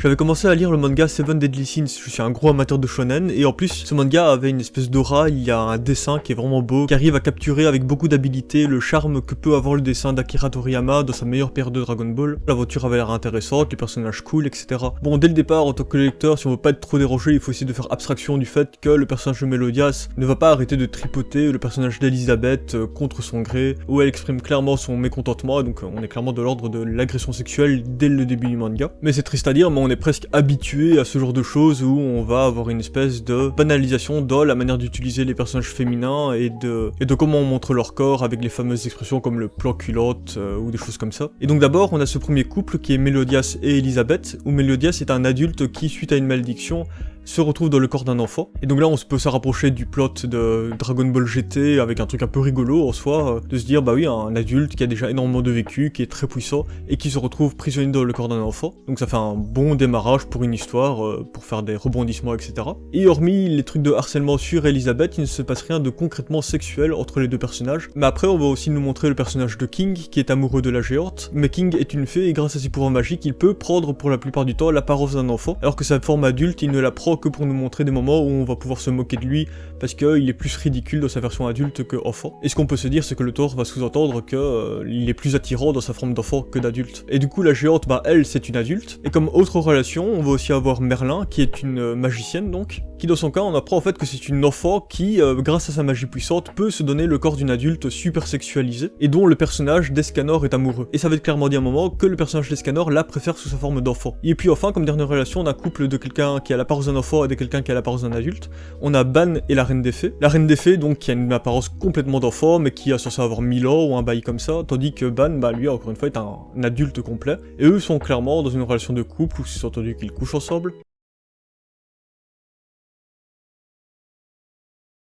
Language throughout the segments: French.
J'avais commencé à lire le manga Seven Deadly Sins, je suis un gros amateur de shonen, et en plus, ce manga avait une espèce d'aura, il y a un dessin qui est vraiment beau, qui arrive à capturer avec beaucoup d'habileté le charme que peut avoir le dessin d'Akira Toriyama dans sa meilleure période de Dragon Ball. L'aventure avait l'air intéressante, les personnages cool, etc. Bon, dès le départ, en tant que lecteur, si on veut pas être trop dérangé, il faut essayer de faire abstraction du fait que le personnage de Melodias ne va pas arrêter de tripoter le personnage d'Elisabeth contre son gré, où elle exprime clairement son mécontentement, donc on est clairement de l'ordre de l'agression sexuelle dès le début du manga. Mais c'est triste à dire, mais on est presque habitué à ce genre de choses où on va avoir une espèce de banalisation dans la manière d'utiliser les personnages féminins et de comment on montre leur corps avec les fameuses expressions comme le plan culotte ou des choses comme ça. Et donc d'abord, on a ce premier couple qui est Melodias et Elisabeth, où Melodias est un adulte qui, suite à une malédiction, se retrouve dans le corps d'un enfant. Et donc là, on peut se rapprocher du plot de Dragon Ball GT avec un truc un peu rigolo en soi, de se dire, bah oui, un adulte qui a déjà énormément de vécu, qui est très puissant, et qui se retrouve prisonnier dans le corps d'un enfant. Donc ça fait un bon démarrage pour une histoire, pour faire des rebondissements, etc. Et hormis les trucs de harcèlement sur Elisabeth, il ne se passe rien de concrètement sexuel entre les deux personnages. Mais après, on va aussi nous montrer le personnage de King, qui est amoureux de la géante. Mais King est une fée, et grâce à ses pouvoirs magiques, il peut prendre pour la plupart du temps l'apparence d'un enfant, alors que sa forme adulte, il ne la prend que pour nous montrer des moments où on va pouvoir se moquer de lui parce qu'il est plus ridicule dans sa version adulte que enfant. Et ce qu'on peut se dire, c'est que l'auteur va sous-entendre que il est plus attirant dans sa forme d'enfant que d'adulte. Et du coup, la géante, bah elle, c'est une adulte. Et comme autre relation, on va aussi avoir Merlin, qui est une magicienne donc, qui dans son cas, on apprend en fait que c'est une enfant qui, grâce à sa magie puissante, peut se donner le corps d'une adulte super sexualisée, et dont le personnage d'Escanor est amoureux. Et ça va être clairement dit à un moment que le personnage d'Escanor la préfère sous sa forme d'enfant. Et puis enfin, comme dernière relation, on a un couple de quelqu'un qui a l'apparence d'un enfant et de quelqu'un qui a l'apparence d'un adulte. On a Ban et la Reine des Fées. La Reine des Fées, donc, qui a une apparence complètement d'enfant, mais qui a censé avoir 1000 ans ou un bail comme ça, tandis que Ban, bah lui, encore une fois, est un adulte complet. Et eux sont clairement dans une relation de couple où c'est entendu qu'ils couchent ensemble.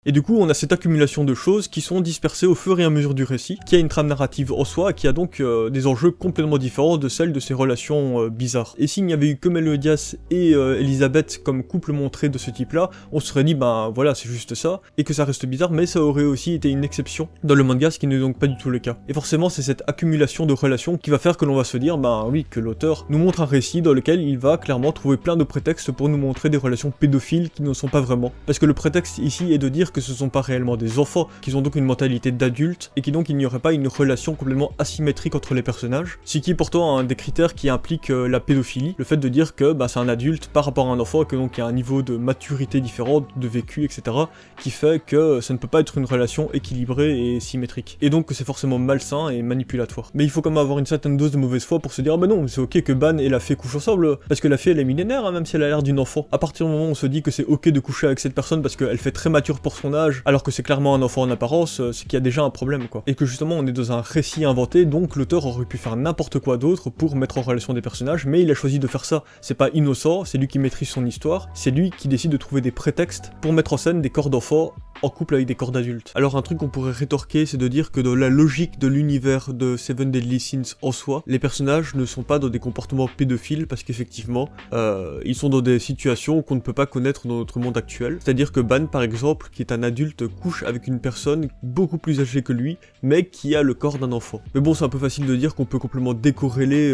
Et du coup, on a cette accumulation de choses qui sont dispersées au fur et à mesure du récit, qui a une trame narrative en soi, qui a donc des enjeux complètement différents de celles de ces relations bizarres. Et s'il n'y avait eu que Melodias et Elisabeth comme couple montré de ce type-là, on se serait dit, ben voilà, c'est juste ça, et que ça reste bizarre, mais ça aurait aussi été une exception dans le manga, ce qui n'est donc pas du tout le cas. Et forcément, c'est cette accumulation de relations qui va faire que l'on va se dire, ben oui, que l'auteur nous montre un récit dans lequel il va clairement trouver plein de prétextes pour nous montrer des relations pédophiles qui ne sont pas vraiment. Parce que le prétexte ici est de dire que ce sont pas réellement des enfants, qu'ils ont donc une mentalité d'adultes, et qui donc il n'y aurait pas une relation complètement asymétrique entre les personnages, ce qui est pourtant un des critères qui implique la pédophilie, le fait de dire que bah, c'est un adulte par rapport à un enfant, et que donc il y a un niveau de maturité différent, de vécu, etc., qui fait que ça ne peut pas être une relation équilibrée et symétrique. Et donc que c'est forcément malsain et manipulatoire. Mais il faut quand même avoir une certaine dose de mauvaise foi pour se dire, ah bah non, c'est ok que Ban et la fée couchent ensemble, parce que la fée elle est millénaire, hein, même si elle a l'air d'une enfant. À partir du moment où on se dit que c'est ok de coucher avec cette personne parce qu'elle fait très mature pour son âge, alors que c'est clairement un enfant en apparence, c'est qu'il y a déjà un problème quoi. Et que justement on est dans un récit inventé, donc l'auteur aurait pu faire n'importe quoi d'autre pour mettre en relation des personnages, mais il a choisi de faire ça. C'est pas innocent, c'est lui qui maîtrise son histoire, c'est lui qui décide de trouver des prétextes pour mettre en scène des corps d'enfants en couple avec des corps d'adultes. Alors un truc qu'on pourrait rétorquer, c'est de dire que dans la logique de l'univers de Seven Deadly Sins en soi, les personnages ne sont pas dans des comportements pédophiles parce qu'effectivement, ils sont dans des situations qu'on ne peut pas connaître dans notre monde actuel. C'est-à-dire que Ban, par exemple, qui est un adulte, couche avec une personne beaucoup plus âgée que lui, mais qui a le corps d'un enfant. Mais bon, c'est un peu facile de dire qu'on peut complètement décorréler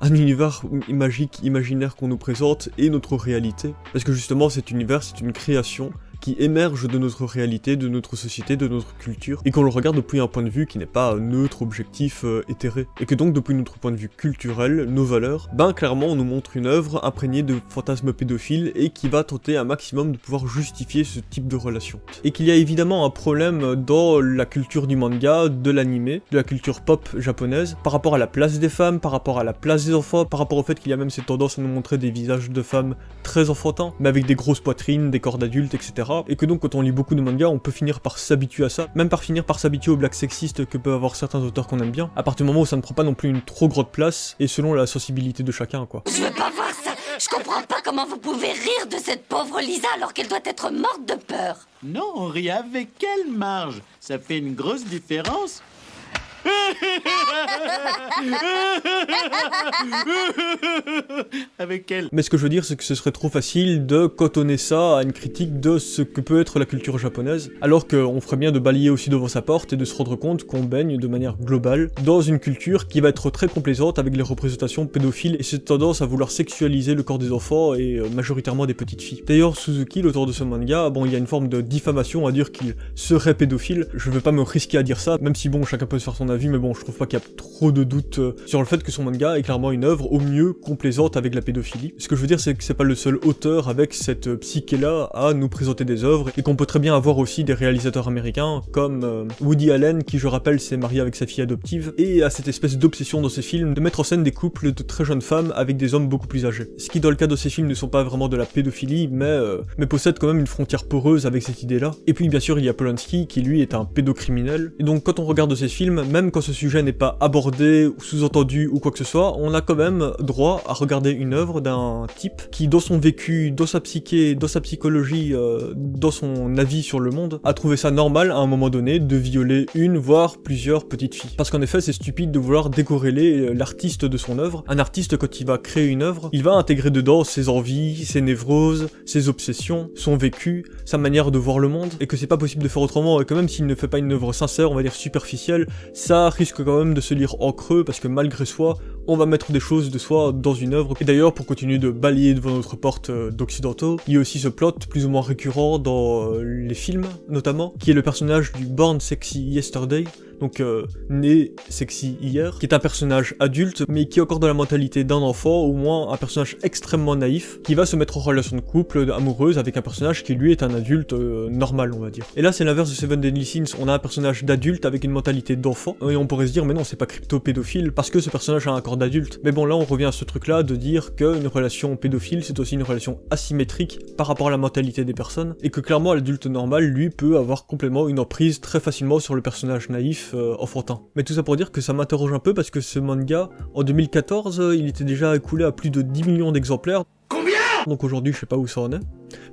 un univers magique, imaginaire qu'on nous présente et notre réalité. Parce que justement, cet univers, c'est une création qui émerge de notre réalité, de notre société, de notre culture, et qu'on le regarde depuis un point de vue qui n'est pas neutre, objectif, éthéré. Et que donc depuis notre point de vue culturel, nos valeurs, ben clairement on nous montre une œuvre imprégnée de fantasmes pédophiles et qui va tenter un maximum de pouvoir justifier ce type de relation. Et qu'il y a évidemment un problème dans la culture du manga, de l'anime, de la culture pop japonaise, par rapport à la place des femmes, par rapport à la place des enfants, par rapport au fait qu'il y a même cette tendance à nous montrer des visages de femmes très enfantins, mais avec des grosses poitrines, des corps d'adultes, etc. Et que donc quand on lit beaucoup de mangas, on peut finir par s'habituer à ça, même par finir par s'habituer aux blagues sexistes que peuvent avoir certains auteurs qu'on aime bien, à partir du moment où ça ne prend pas non plus une trop grande place, et selon la sensibilité de chacun quoi. Je veux pas voir ça. Je comprends pas comment vous pouvez rire de cette pauvre Lisa alors qu'elle doit être morte de peur. Non, on rit avec quelle marge? Ça fait une grosse différence. Avec elle. Mais ce que je veux dire, c'est que ce serait trop facile de cantonner ça à une critique de ce que peut être la culture japonaise, alors qu'on ferait bien de balayer aussi devant sa porte et de se rendre compte qu'on baigne de manière globale dans une culture qui va être très complaisante avec les représentations pédophiles et cette tendance à vouloir sexualiser le corps des enfants et majoritairement des petites filles. D'ailleurs, Suzuki, l'auteur de ce manga, bon, il y a une forme de diffamation à dire qu'il serait pédophile. Je vais pas me risquer à dire ça, même si bon, chacun peut se faire son avis, mais bon, je trouve pas qu'il y a trop de doutes sur le fait que son manga est clairement une œuvre au mieux complaisante avec la pédophilie. Ce que je veux dire, c'est que c'est pas le seul auteur avec cette psyché-là à nous présenter des œuvres, et qu'on peut très bien avoir aussi des réalisateurs américains, comme Woody Allen, qui je rappelle s'est marié avec sa fille adoptive, et a cette espèce d'obsession dans ses films de mettre en scène des couples de très jeunes femmes avec des hommes beaucoup plus âgés. Ce qui dans le cas de ces films ne sont pas vraiment de la pédophilie, mais possède quand même une frontière poreuse avec cette idée-là. Et puis bien sûr il y a Polanski, qui lui est un pédocriminel, et donc quand on regarde ces films, même quand ce sujet n'est pas abordé, ou sous-entendu, ou quoi que ce soit, on a quand même droit à regarder une œuvre d'un type qui, dans son vécu, dans sa psyché, dans sa psychologie, dans son avis sur le monde, a trouvé ça normal à un moment donné de violer une, voire plusieurs petites filles. Parce qu'en effet, c'est stupide de vouloir décorréler l'artiste de son œuvre. Un artiste, quand il va créer une œuvre, il va intégrer dedans ses envies, ses névroses, ses obsessions, son vécu, sa manière de voir le monde, et que c'est pas possible de faire autrement, et que même s'il ne fait pas une œuvre sincère, on va dire superficielle, ça risque quand même de se lire en creux, parce que malgré soi, on va mettre des choses de soi dans une œuvre. Et d'ailleurs, pour continuer de balayer devant notre porte d'occidentaux, il y a aussi ce plot plus ou moins récurrent dans les films, notamment, qui est le personnage du Born Sexy Yesterday, donc né sexy hier, qui est un personnage adulte, mais qui est encore dans la mentalité d'un enfant, au moins un personnage extrêmement naïf, qui va se mettre en relation de couple amoureuse avec un personnage qui lui est un adulte normal, on va dire. Et là, c'est l'inverse de Seven Deadly Sins, on a un personnage d'adulte avec une mentalité d'enfant, et on pourrait se dire, mais non, c'est pas crypto-pédophile, parce que ce personnage a un corps d'adulte. Mais bon, là, on revient à ce truc-là de dire qu'une relation pédophile, c'est aussi une relation asymétrique par rapport à la mentalité des personnes, et que clairement, l'adulte normal, lui, peut avoir complètement une emprise très facilement sur le personnage naïf enfantin. Mais tout ça pour dire que ça m'interroge un peu parce que ce manga, en 2014, il était déjà écoulé à plus de 10 millions d'exemplaires. Combien? Donc aujourd'hui, je sais pas où ça en est.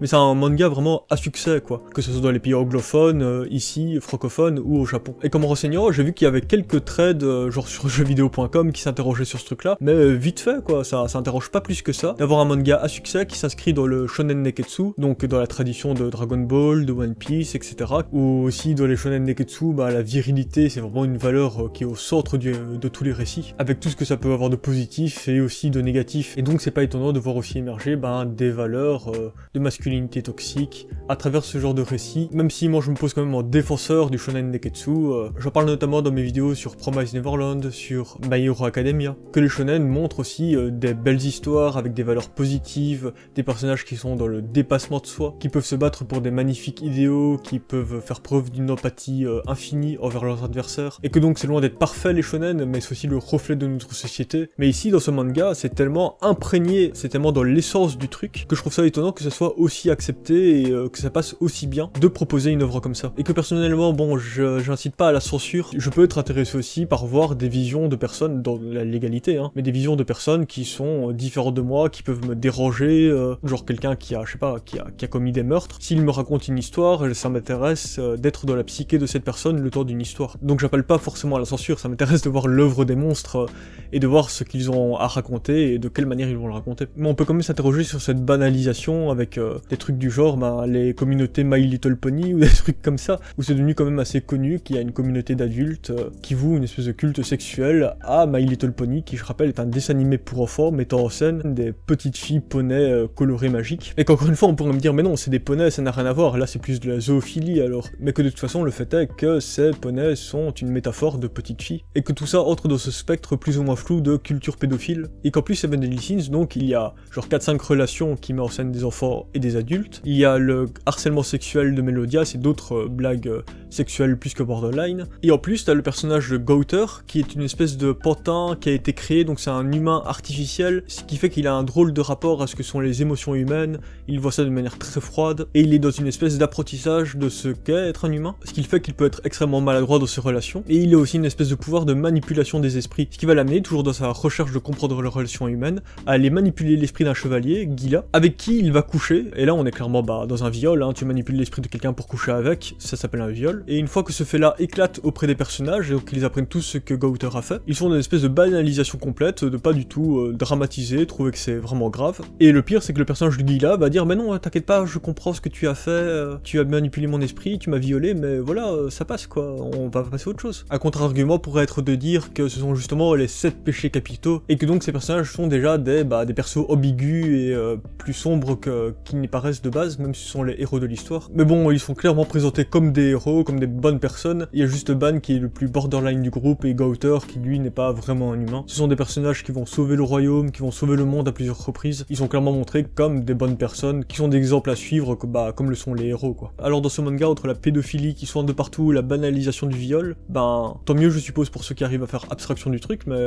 Mais c'est un manga vraiment à succès, quoi. Que ce soit dans les pays anglophones, ici, francophones ou au Japon. Et comme renseignant, j'ai vu qu'il y avait quelques threads, genre sur jeuxvideo.com, qui s'interrogeaient sur ce truc-là. Mais vite fait, quoi. Ça interroge pas plus que ça. D'avoir un manga à succès qui s'inscrit dans le shonen neketsu, donc dans la tradition de Dragon Ball, de One Piece, etc. Ou aussi dans les shonen neketsu, bah la virilité, c'est vraiment une valeur qui est au centre de tous les récits. Avec tout ce que ça peut avoir de positif et aussi de négatif. Et donc c'est pas étonnant de voir aussi émerger des valeurs de masculinité toxique à travers ce genre de récit, même si moi je me pose quand même en défenseur du shonen neketsu. J'en parle notamment dans mes vidéos sur Promise Neverland, sur My Hero Academia, que les shonen montrent aussi des belles histoires avec des valeurs positives, des personnages qui sont dans le dépassement de soi, qui peuvent se battre pour des magnifiques idéaux, qui peuvent faire preuve d'une empathie infinie envers leurs adversaires, et que donc c'est loin d'être parfait les shonen, mais c'est aussi le reflet de notre société. Mais ici dans ce manga, c'est tellement imprégné, c'est tellement dans l'essence du truc, que je trouve ça étonnant que ça soit aussi accepté et que ça passe aussi bien de proposer une œuvre comme ça. Et que personnellement, bon, j'incite pas à la censure, je peux être intéressé aussi par voir des visions de personnes, dans la légalité, hein, mais des visions de personnes qui sont différentes de moi, qui peuvent me déranger, genre quelqu'un qui a, je sais pas, qui a commis des meurtres. S'il me raconte une histoire, ça m'intéresse d'être dans la psyché de cette personne le temps d'une histoire. Donc j'appelle pas forcément à la censure, ça m'intéresse de voir l'œuvre des monstres et de voir ce qu'ils ont à raconter et de quelle manière ils vont le raconter. Mais on peut quand même s'interroger sur cette banalisation avec des trucs du genre, les communautés My Little Pony ou des trucs comme ça, où c'est devenu quand même assez connu qu'il y a une communauté d'adultes qui vouent une espèce de culte sexuel à My Little Pony, qui je rappelle est un dessin animé pour enfants mettant en scène des petites filles poneys colorées magiques. Et qu'encore une fois on pourrait me dire mais non c'est des poneys, ça n'a rien à voir, là c'est plus de la zoophilie alors. Mais que de toute façon le fait est que ces poneys sont une métaphore de petites filles, et que tout ça entre dans ce spectre plus ou moins flou de culture pédophile, et qu'en plus Seven Deadly Sins, donc il y a genre 4-5 relations qui met en scène des enfants et des adultes, il y a le harcèlement sexuel de Melodias et d'autres blagues sexuelles plus que borderline, et en plus t'as le personnage de Gouter qui est une espèce de pantin qui a été créé, donc c'est un humain artificiel, ce qui fait qu'il a un drôle de rapport à ce que sont les émotions humaines, il voit ça de manière très froide, et il est dans une espèce d'apprentissage de ce qu'est être un humain, ce qui fait qu'il peut être extrêmement maladroit dans ses relations, et il a aussi une espèce de pouvoir de manipulation des esprits, ce qui va l'amener, toujours dans sa recherche de comprendre les relations humaines, à aller manipuler l'esprit d'un chevalier, Gila, avec qui il va coucher, Et là on est clairement dans un viol, hein, tu manipules l'esprit de quelqu'un pour coucher avec, ça s'appelle un viol. Et une fois que ce fait-là éclate auprès des personnages, et donc ils apprennent tous ce que Gowther a fait, ils sont dans une espèce de banalisation complète, de pas du tout dramatiser, trouver que c'est vraiment grave. Et le pire c'est que le personnage de Gila va dire mais non t'inquiète pas, je comprends ce que tu as fait, tu as manipulé mon esprit, tu m'as violé, mais voilà, ça passe quoi, on va passer à autre chose. Un contre-argument pourrait être de dire que ce sont justement les 7 péchés capitaux, et que donc ces personnages sont déjà des persos ambigus et plus sombres qu'ils n'y paraissent de base, même si ce sont les héros de l'histoire. Mais bon, ils sont clairement présentés comme des héros, comme des bonnes personnes. Il y a juste Ban qui est le plus borderline du groupe, et Gowther qui lui n'est pas vraiment un humain. Ce sont des personnages qui vont sauver le royaume, qui vont sauver le monde à plusieurs reprises. Ils sont clairement montrés comme des bonnes personnes, qui sont des exemples à suivre, comme le sont les héros quoi. Alors dans ce manga, entre la pédophilie qui soigne de partout, la banalisation du viol, tant mieux je suppose pour ceux qui arrivent à faire abstraction du truc, mais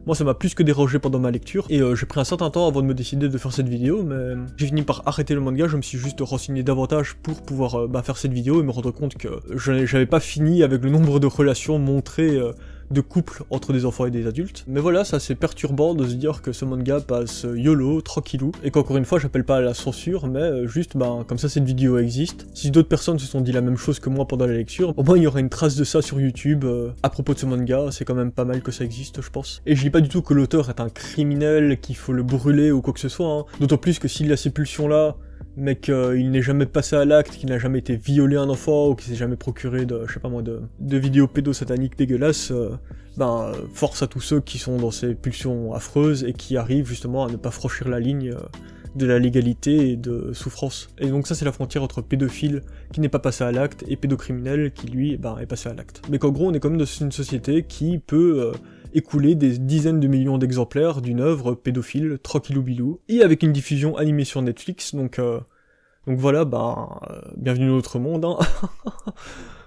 moi ça m'a plus que dérangé pendant ma lecture, et j'ai pris un certain temps avant de me décider de faire cette vidéo, mais j'ai fini par arrêter le manga, je me suis juste renseigné davantage pour pouvoir faire cette vidéo et me rendre compte que j'avais pas fini avec le nombre de relations montrées de couple entre des enfants et des adultes. Mais voilà, c'est assez perturbant de se dire que ce manga passe YOLO, tranquillou, et qu'encore une fois j'appelle pas à la censure, mais juste comme ça cette vidéo existe. Si d'autres personnes se sont dit la même chose que moi pendant la lecture, au moins il y aura une trace de ça sur YouTube à propos de ce manga, c'est quand même pas mal que ça existe je pense. Et je dis pas du tout que l'auteur est un criminel, qu'il faut le brûler ou quoi que ce soit, hein. D'autant plus que s'il a ces pulsions là, mais qu'il n'est jamais passé à l'acte, qu'il n'a jamais été violé un enfant, ou qu'il s'est jamais procuré de vidéos pédosataniques dégueulasses, force à tous ceux qui sont dans ces pulsions affreuses et qui arrivent justement à ne pas franchir la ligne de la légalité et de souffrance. Et donc ça c'est la frontière entre pédophile qui n'est pas passé à l'acte et pédocriminel qui lui est passé à l'acte. Mais qu'en gros on est quand même dans une société qui peut écouler des dizaines de millions d'exemplaires d'une œuvre pédophile, tranquillou bilou, et avec une diffusion animée sur Netflix, donc voilà, bienvenue dans notre monde, hein.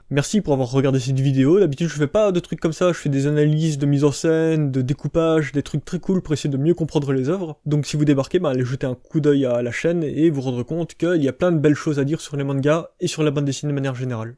Merci pour avoir regardé cette vidéo. D'habitude je fais pas de trucs comme ça, je fais des analyses de mise en scène, de découpage, des trucs très cool pour essayer de mieux comprendre les œuvres. Donc si vous débarquez, allez jeter un coup d'œil à la chaîne et vous rendre compte qu'il y a plein de belles choses à dire sur les mangas et sur la bande dessinée de manière générale.